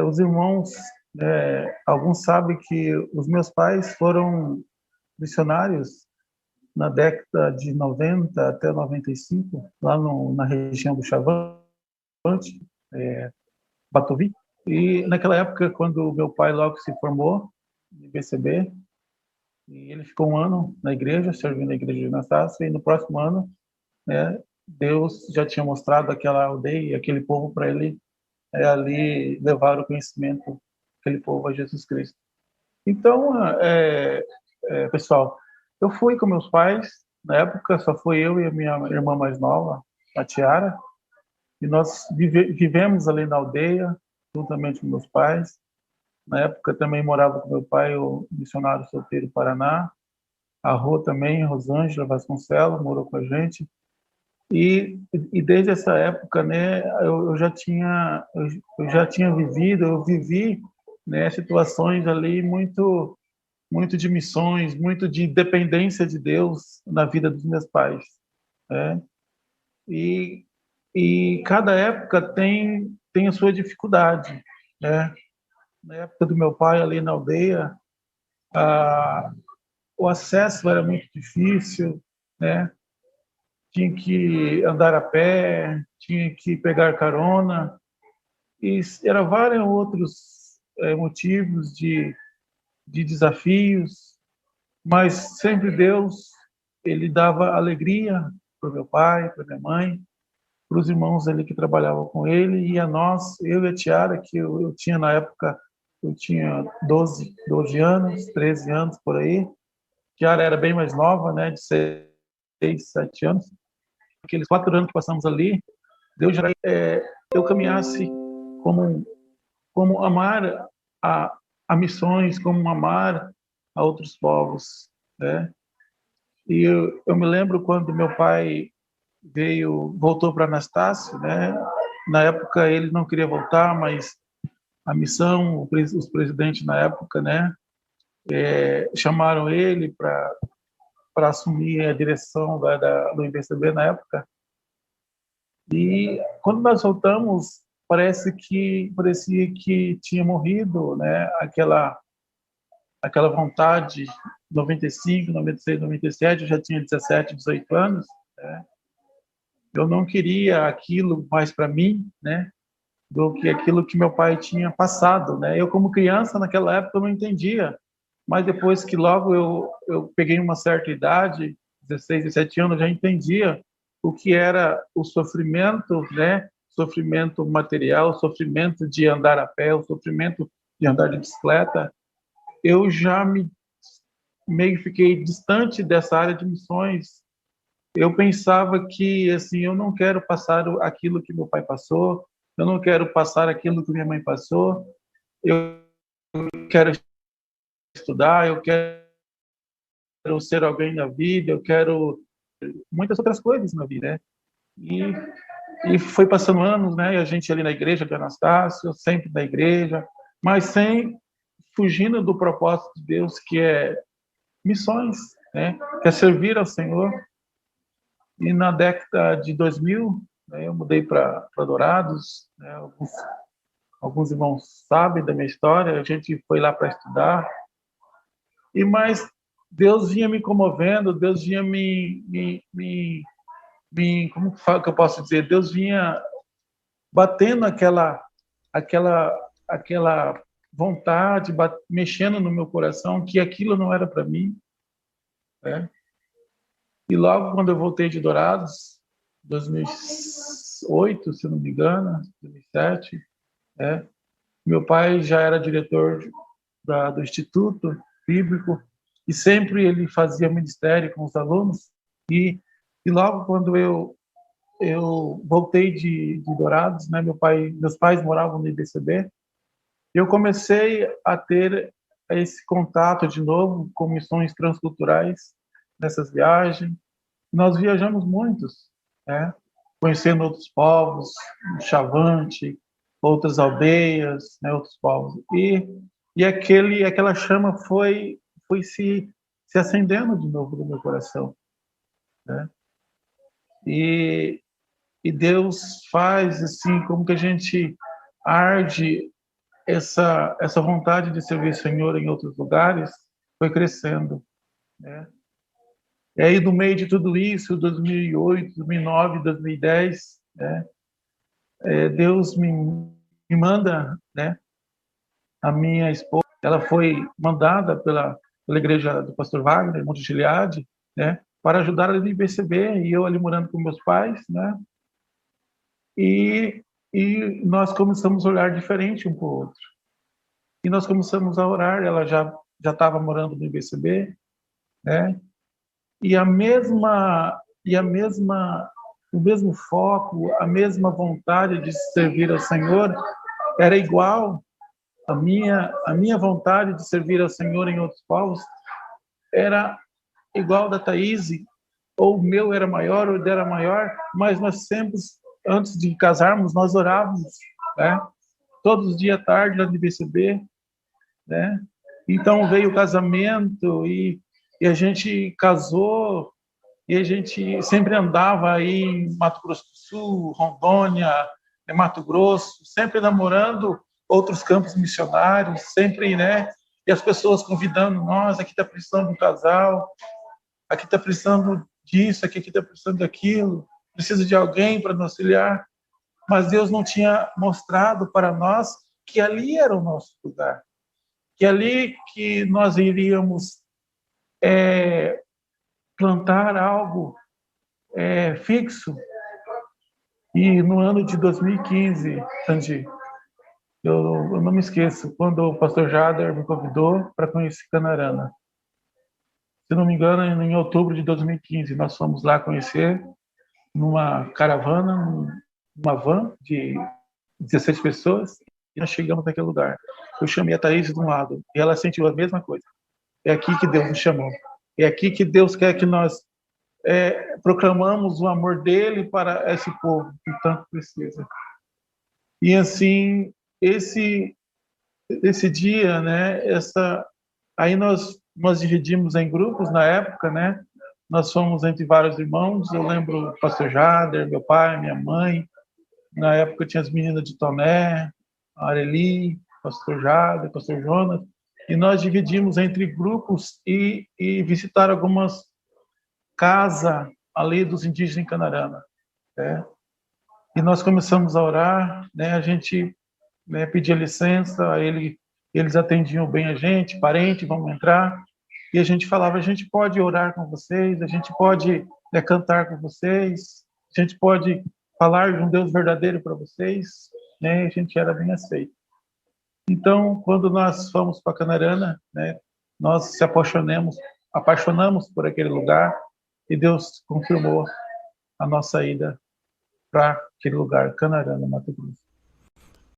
Os irmãos, alguns sabem que os meus pais foram missionários na década de 90 até 95, lá na região do Chavante, Batovi. E naquela época, quando meu pai logo se formou no IBCB, e ele ficou um ano na igreja, servindo a igreja de Anastácio, e no próximo ano, né, Deus já tinha mostrado aquela aldeia e aquele povo para ele ali levar o conhecimento daquele povo a Jesus Cristo. Então, pessoal, eu fui com meus pais, na época só fui eu e a minha irmã mais nova, a Tiara, e nós vivemos ali na aldeia, juntamente com meus pais. Na época também morava com meu pai, o missionário solteiro Paraná, a Rô também, Rosângela Vasconcelos, morou com a gente. E desde essa época, né, eu já tinha vivido, eu vivi, né, situações ali muito de missões, muito de dependência de Deus na vida dos meus pais, né? E, e cada época tem a sua dificuldade, né? Na época do meu pai ali na aldeia, a, o acesso era muito difícil, né? Tinha que andar a pé, tinha que pegar carona, e eram vários outros motivos de desafios, mas sempre Deus, ele dava alegria para o meu pai, para minha mãe, para os irmãos ali que trabalhavam com ele, e a nós, eu e a Tiara, que eu tinha na época, eu tinha 12 anos, 13 anos por aí, Tiara era bem mais nova, né, de 6, 7 anos, aqueles 4 anos que passamos ali, Deus já eu caminhasse como como amar a, a missões, como amar a outros povos, né? E eu me lembro quando meu pai voltou para Anastácio, né? Na época ele não queria voltar, mas a missão, os presidentes na época, né? Chamaram ele para assumir a direção do IBCB na época. E quando nós voltamos, parecia que tinha morrido, né? Aquela vontade, 95, 96, 97, eu já tinha 17, 18 anos, né? Eu não queria aquilo mais para mim, né? Do que aquilo que meu pai tinha passado, né? Eu como criança naquela época eu não entendia, mas depois que logo eu peguei uma certa idade, 16, 17 anos, eu já entendia o que era o sofrimento, né? Sofrimento material, o sofrimento de andar a pé, o sofrimento de andar de bicicleta. Eu já meio que fiquei distante dessa área de missões. Eu pensava que assim, eu não quero passar aquilo que meu pai passou, eu não quero passar aquilo que minha mãe passou. Eu quero estudar, eu quero ser alguém na vida, eu quero muitas outras coisas na vida, né? E foi passando anos, né? E a gente ali na igreja de Anastácio, sempre na igreja, mas sem fugindo do propósito de Deus, que é missões, né? Que é servir ao Senhor. E na década de 2000, né, eu mudei para Dourados, né, alguns irmãos sabem da minha história, a gente foi lá para estudar, e mais Deus vinha me comovendo, Deus vinha como que eu posso dizer, Deus vinha batendo aquela, aquela vontade, mexendo no meu coração, que aquilo não era para mim, né? E logo quando eu voltei de Dourados, 2008, se não me engano, 2007, né? Meu pai já era diretor do Instituto Bíblico e sempre ele fazia ministério com os alunos. E, e logo quando eu voltei de Dourados, né? Meus pais moravam no IBCB, eu comecei a ter esse contato de novo com missões transculturais nessas viagens. Nós viajamos muitos, né? Conhecendo outros povos, Chavante, outras aldeias, né? Outros povos. E aquela chama foi se acendendo de novo no meu coração, né? E, e Deus faz assim como que a gente arde essa vontade de servir o Senhor em outros lugares foi crescendo, né? E aí, no meio de tudo isso, 2008, 2009, 2010, né, Deus me manda, né, a minha esposa, ela foi mandada pela igreja do pastor Wagner, Monte Gileade, né, para ajudar ali no IBCB, e eu ali morando com meus pais, né, e, e nós começamos a olhar diferente um para o outro. E nós começamos a orar, ela já estava morando no IBCB, né, e o mesmo foco, a mesma vontade de servir ao Senhor era igual. A minha vontade de servir ao Senhor em outros povos era igual da Thaís, ou o meu era maior, ou o dela era maior, mas nós sempre, antes de casarmos, nós orávamos, né? Todos os dias à tarde lá no IBCB, né? Então veio o casamento e a gente casou e a gente sempre andava aí em Mato Grosso do Sul, Rondônia, Mato Grosso, sempre namorando outros campos missionários, sempre, né? E as pessoas convidando nós, aqui está precisando de um casal, aqui está precisando disso, aqui está precisando daquilo, precisa de alguém para nos auxiliar. Mas Deus não tinha mostrado para nós que ali era o nosso lugar, que ali que nós iríamos plantar algo fixo. E no ano de 2015, Sandy, eu não me esqueço, quando o pastor Jader me convidou para conhecer Canarana. Se não me engano, em outubro de 2015, nós fomos lá conhecer numa caravana, numa van de 16 pessoas, e nós chegamos naquele lugar. Eu chamei a Thaís de um lado, e ela sentiu a mesma coisa. É aqui que Deus nos chamou. É aqui que Deus quer que nós proclamamos o amor dele para esse povo que tanto precisa. E assim, esse dia, né, aí nós dividimos em grupos na época, né? Nós fomos entre vários irmãos. Eu lembro o pastor Jader, meu pai, minha mãe. Na época tinha as meninas de Toné, a Areli, pastor Jader, pastor Jonas. E nós dividimos entre grupos e visitar algumas casas ali dos indígenas em Canarana, né? E nós começamos a orar, né? A gente, né, pedia licença, eles atendiam bem a gente, parente, vamos entrar. E a gente falava, a gente pode orar com vocês, a gente pode, né, cantar com vocês, a gente pode falar de um Deus verdadeiro para vocês, né? A gente era bem aceito. Então, quando nós fomos para Canarana, né, nós se apaixonamos por aquele lugar e Deus confirmou a nossa ida para aquele lugar, Canarana, Mato Grosso.